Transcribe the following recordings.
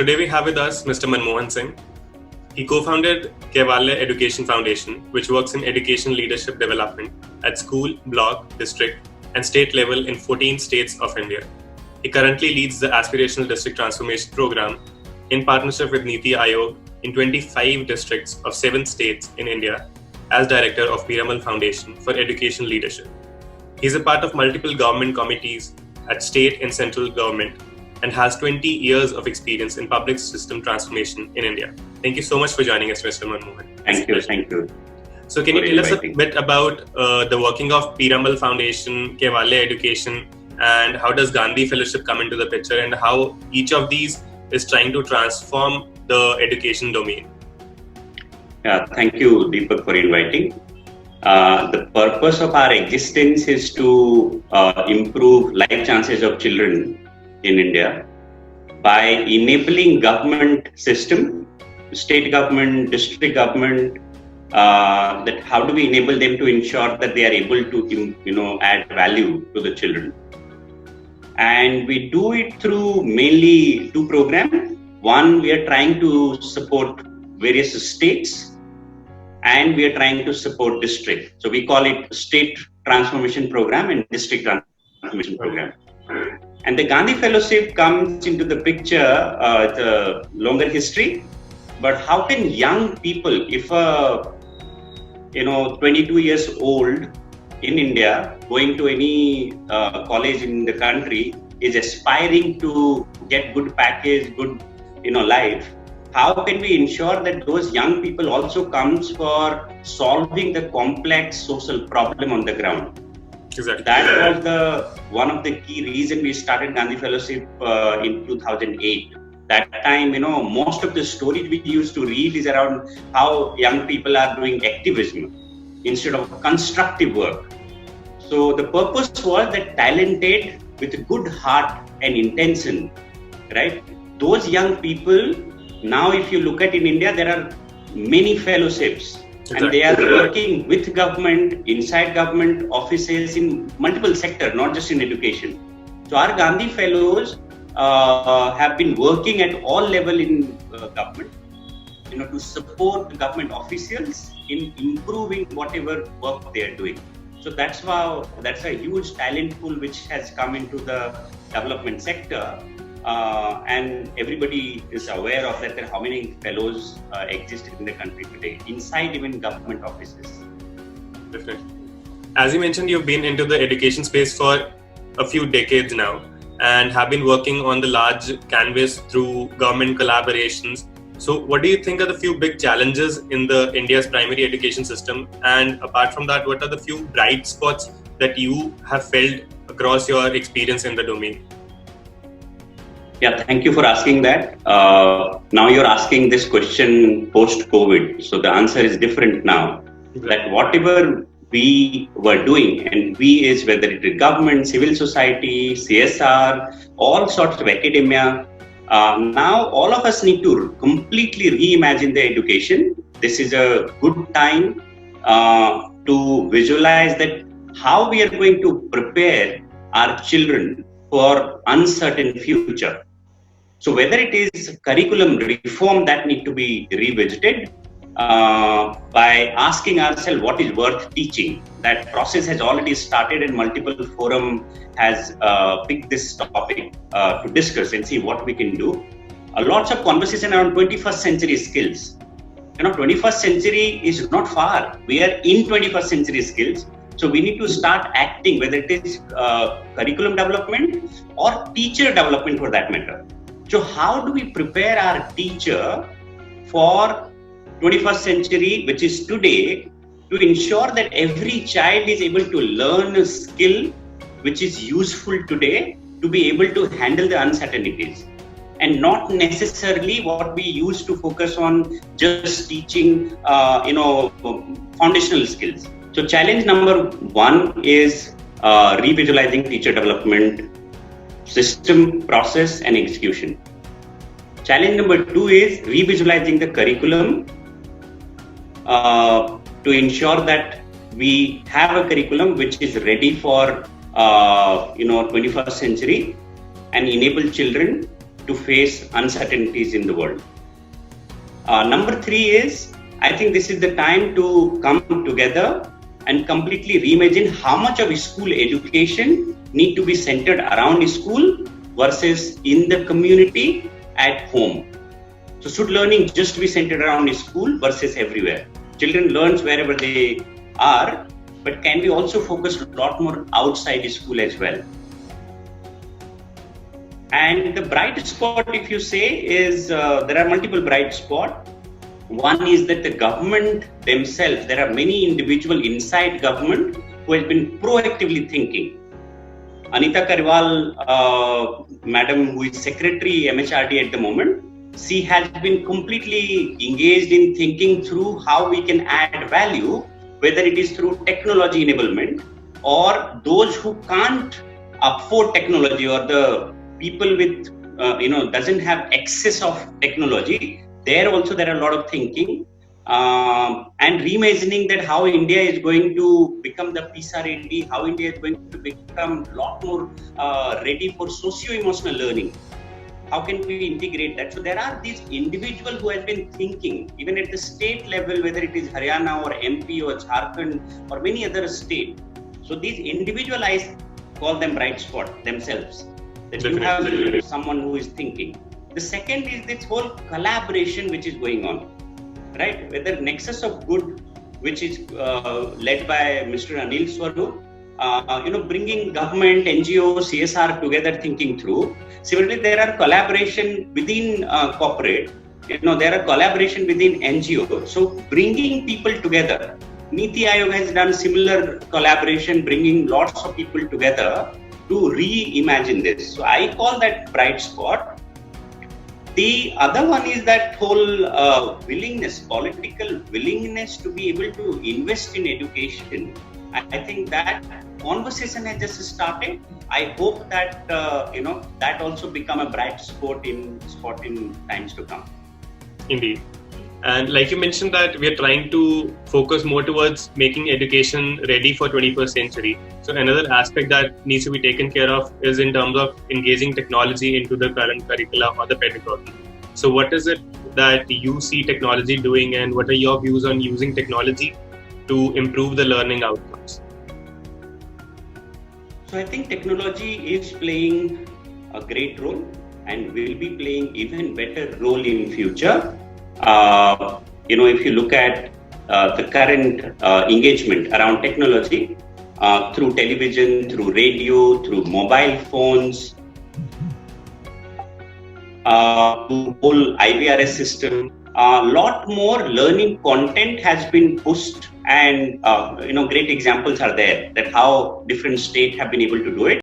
today we have with us Mr. Manmohan Singh. He co-founded Kaivalya Education Foundation, which works in education leadership development at school, block, district, and state level in 14 states of India. He currently leads the Aspirational District Transformation Program in partnership with Niti Aayog in 25 districts of 7 states in India as director of Piramal Foundation for Education Leadership. He is a part of multiple government committees at state and central government and has 20 years of experience in public system transformation in India. Thank you so much for joining us, Mr. Manmohan. Thank you. So can you tell us a bit about the working of Piramal Foundation, Kaivalya Education, and how does Gandhi Fellowship come into the picture and how each of these is trying to transform the education domain? Yeah, thank you, Deepak, for inviting. The purpose of our existence is to improve life chances of children in India by enabling government system, state government, district government, that how do we enable them to ensure that they are able to add value to the children. And we do it through mainly 2 programs. One, we are trying to support various states, and we are trying to support district. So we call it State Transformation Program and District Transformation Program. And the Gandhi Fellowship comes into the picture, it's a longer history, but how can young people, if 22 years old in India, going to any college in the country, is aspiring to get good package, good life, how can we ensure that those young people also comes for solving the complex social problem on the ground? Exactly. That was one of the key reasons we started Gandhi Fellowship in 2008. That time, most of the stories we used to read is around how young people are doing activism instead of constructive work. So the purpose was that talented with a good heart and intention, right? Those young people, now if you look at in India, there are many fellowships. Exactly. And they are working with government, inside government offices in multiple sectors, not just in education. So our Gandhi Fellows have been working at all level in government, to support government officials in improving whatever work they are doing. So that's a huge talent pool which has come into the development sector. And everybody is aware of that, how many fellows exist in the country today, inside even government offices. Definitely. As you mentioned, you've been into the education space for a few decades now and have been working on the large canvas through government collaborations. So what do you think are the few big challenges in India's primary education system? And apart from that, what are the few bright spots that you have felt across your experience in the domain? Yeah, thank you for asking that. Now you're asking this question post-COVID. So the answer is different now. That whatever we were doing, and we is whether it is government, civil society, CSR, all sorts of academia, now all of us need to completely reimagine the education. This is a good time to visualize that how we are going to prepare our children for uncertain future. So whether it is curriculum reform that need to be revisited by asking ourselves what is worth teaching. That process has already started and multiple forum has picked this topic to discuss and see what we can do. Lots of conversation around 21st century skills. 21st century is not far. We are in 21st century skills. So we need to start acting, whether it is curriculum development or teacher development for that matter. So how do we prepare our teacher for 21st century, which is today, to ensure that every child is able to learn a skill which is useful today to be able to handle the uncertainties, and not necessarily what we used to focus on just teaching, foundational skills. So challenge number 1 is revisualizing teacher development system, process and execution. Challenge number 2 is revisualizing the curriculum to ensure that we have a curriculum which is ready for 21st century and enable children to face uncertainties in the world. Number 3 is, I think this is the time to come together and completely reimagine how much of school education need to be centered around school versus in the community at home. So should learning just be centered around school versus everywhere? Children learn wherever they are, but can we also focus a lot more outside school as well? And the bright spot, if you say, is there are multiple bright spots. One is that the government themselves, there are many individuals inside government who have been proactively thinking. Anita Kariwal, madam, who is secretary MHRD at the moment, she has been completely engaged in thinking through how we can add value, whether it is through technology enablement or those who can't afford technology or the people with, doesn't have access of technology. There also there are a lot of thinking and reimagining that how India is going to become the PISA ready, how India is going to become a lot more ready for socio-emotional learning. How can we integrate that? So there are these individuals who have been thinking, even at the state level, whether it is Haryana or MP or Jharkhand or many other states. So these individuals, I call them bright spot themselves. That you have someone who is thinking. The second is this whole collaboration which is going on, right? Whether Nexus of Good, which is led by Mr. Anil Swarup, bringing government, NGO, CSR together thinking through. Similarly, there are collaboration within corporate, there are collaboration within NGO. So bringing people together. Niti Aayog has done similar collaboration, bringing lots of people together to reimagine this. So I call that bright spot. The other one is that whole willingness, political willingness to be able to invest in education. I think that conversation has just started. I hope that that also become a bright spot in times to come. Indeed. And like you mentioned that we are trying to focus more towards making education ready for 21st century. So another aspect that needs to be taken care of is in terms of engaging technology into the current curricula or the pedagogy. So what is it that you see technology doing, and what are your views on using technology to improve the learning outcomes? So I think technology is playing a great role and will be playing even better role in future. If you look at the current engagement around technology through television, through radio, through mobile phones, whole IVRS system, a lot more learning content has been pushed, and great examples are there that how different states have been able to do it.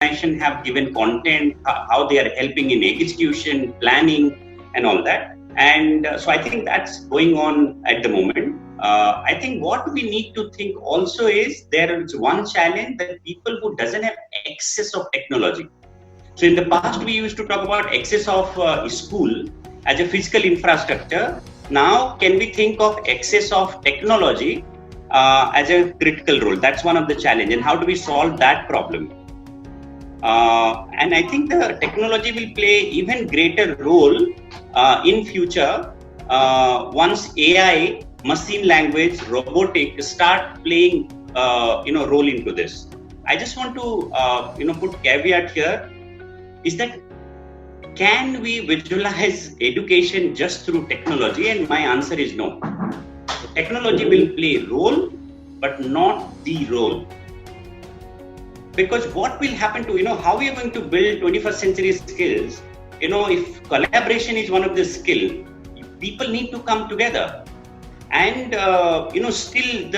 Have given content, how they are helping in execution, planning, and all that. And so I think that's going on at the moment. I think what we need to think also is there is one challenge that people who doesn't have access of technology. So in the past, we used to talk about access of school as a physical infrastructure. Now, can we think of access of technology as a critical role? That's one of the challenge. And how do we solve that problem? And I think the technology will play even greater role in future once AI, machine language, robotic start playing role into this. I just want to put caveat here is that can we visualize education just through technology? And my answer is no. Technology will play a role, but not the role. Because what will happen to, how we are going to build 21st century skills, if collaboration is one of the skill, people need to come together. And, still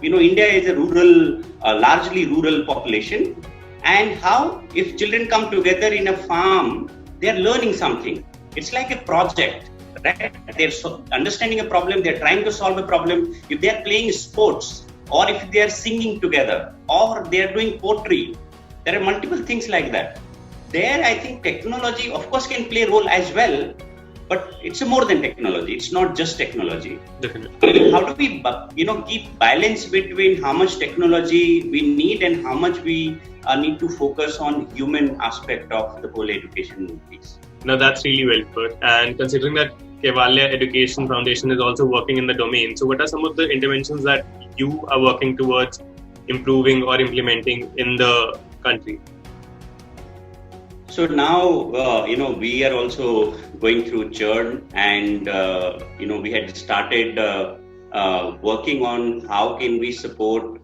India is a rural, largely rural population. And how, if children come together in a farm, they are learning something. It's like a project, right? They're understanding a problem, they're trying to solve a problem. If they're playing sports, or if they are singing together, or they are doing poetry, there are multiple things like that. There, I think technology, of course, can play a role as well, But it's more than technology. It's not just technology. Definitely. How do we, keep balance between how much technology we need and how much we need to focus on human aspect of the whole education piece? Now that's really well put. And considering that Kaivalya Education Foundation is also working in the domain, so what are some of the interventions that you are working towards improving or implementing in the country? So now, we are also going through churn, and we had started working on how can we support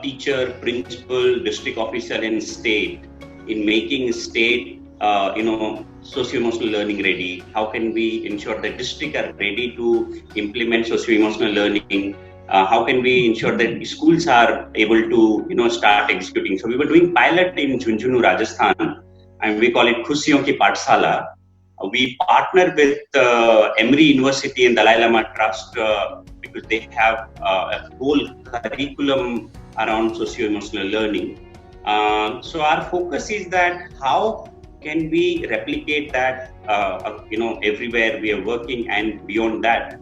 teacher, principal, district officer, and state in making state, socio-emotional learning ready. How can we ensure that district are ready to implement socio-emotional learning? How can we ensure that schools are able to, start executing? So we were doing pilot in Jhunjhunu, Rajasthan, and we call it Khusiyon Ki Pathshala. We partner with Emory University and Dalai Lama Trust because they have a whole curriculum around socio-emotional learning. So our focus is that how can we replicate that, everywhere we are working and beyond that.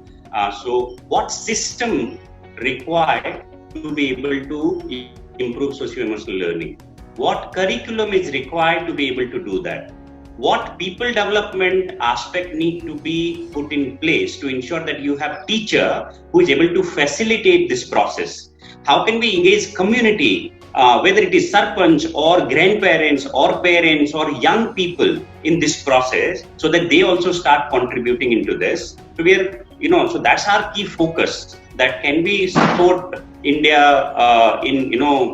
So what system required to be able to improve socio-emotional learning? What curriculum is required to be able to do that? What people development aspect need to be put in place to ensure that you have teacher who is able to facilitate this process? How can we engage community, whether it is sarpanch or grandparents or parents or young people in this process, so that they also start contributing into this? So we are, so that's our key focus. That can we support India in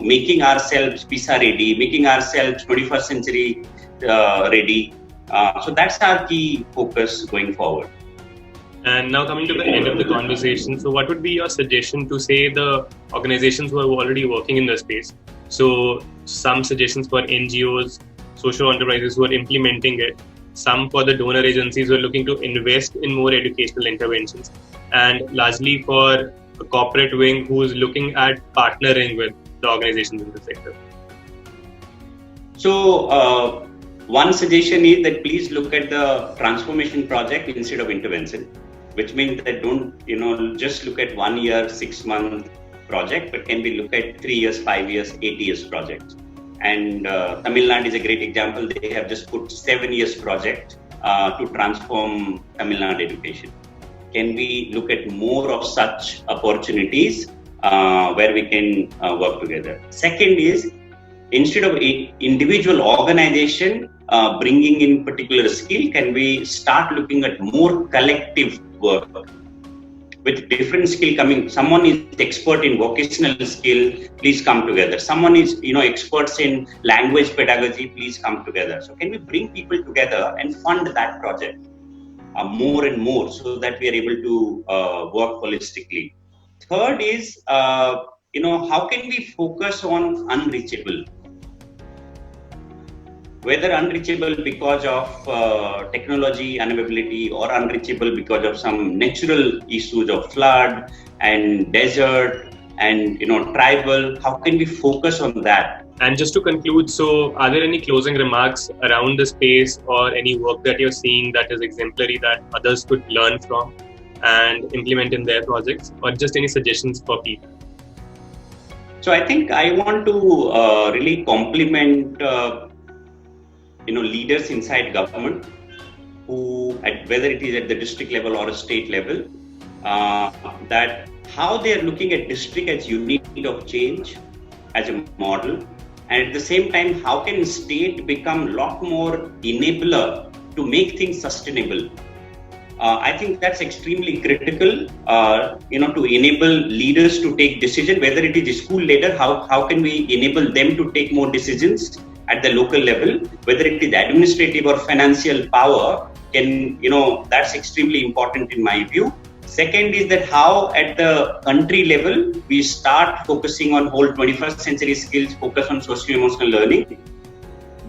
making ourselves PISA ready, making ourselves 21st century ready. So that's our key focus going forward. And now coming to the end of the conversation, so what would be your suggestion to say the organizations who are already working in the space? So some suggestions for NGOs, social enterprises who are implementing it, some for the donor agencies who are looking to invest in more educational interventions, and largely for a corporate wing who is looking at partnering with the organizations in the sector. So one suggestion is that please look at the transformation project instead of intervention, which means that don't just look at 1 year, 6 month project, but can be look at 3 years, 5 years, 8 years projects. And Tamil Nadu is a great example. They have just put 7 years project to transform Tamil Nadu education. Can we look at more of such opportunities where we can work together? Second is, instead of individual organization bringing in particular skill, can we start looking at more collective work with different skill coming? Someone is expert in vocational skill, please come together. Someone is experts in language pedagogy, please come together. So can we bring people together and fund that project more and more so that we are able to work holistically? Third is, how can we focus on unreachable? Whether unreachable because of technology unavailability or unreachable because of some natural issues of flood and desert and tribal, how can we focus on that? And just to conclude, so are there any closing remarks around the space or any work that you're seeing that is exemplary that others could learn from and implement in their projects, or just any suggestions for people? So I think I want to really compliment leaders inside government who, whether it is at the district level or a state level, that how they are looking at district as unit of change, as a model, and at the same time, how can state become a lot more enabler to make things sustainable? I think that's extremely critical, to enable leaders to take decision, whether it is a school leader, how can we enable them to take more decisions at the local level, whether it is administrative or financial power, that's extremely important in my view. Second is that how at the country level, we start focusing on whole 21st century skills, focus on socio-emotional learning.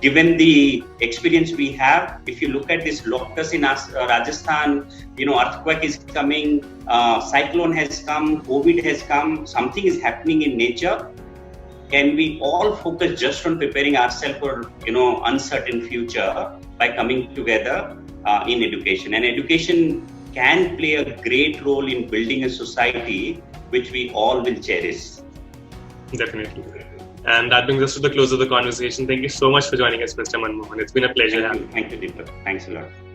Given the experience we have, if you look at this locus in Rajasthan, earthquake is coming, cyclone has come, COVID has come, something is happening in nature. Can we all focus just on preparing ourselves for, uncertain future by coming together? in education. And education can play a great role in building a society which we all will cherish. Definitely. And that brings us to the close of the conversation. Thank you so much for joining us, Mr. Manmohan. It's been a pleasure. Thank you, Deepak. Thanks a lot.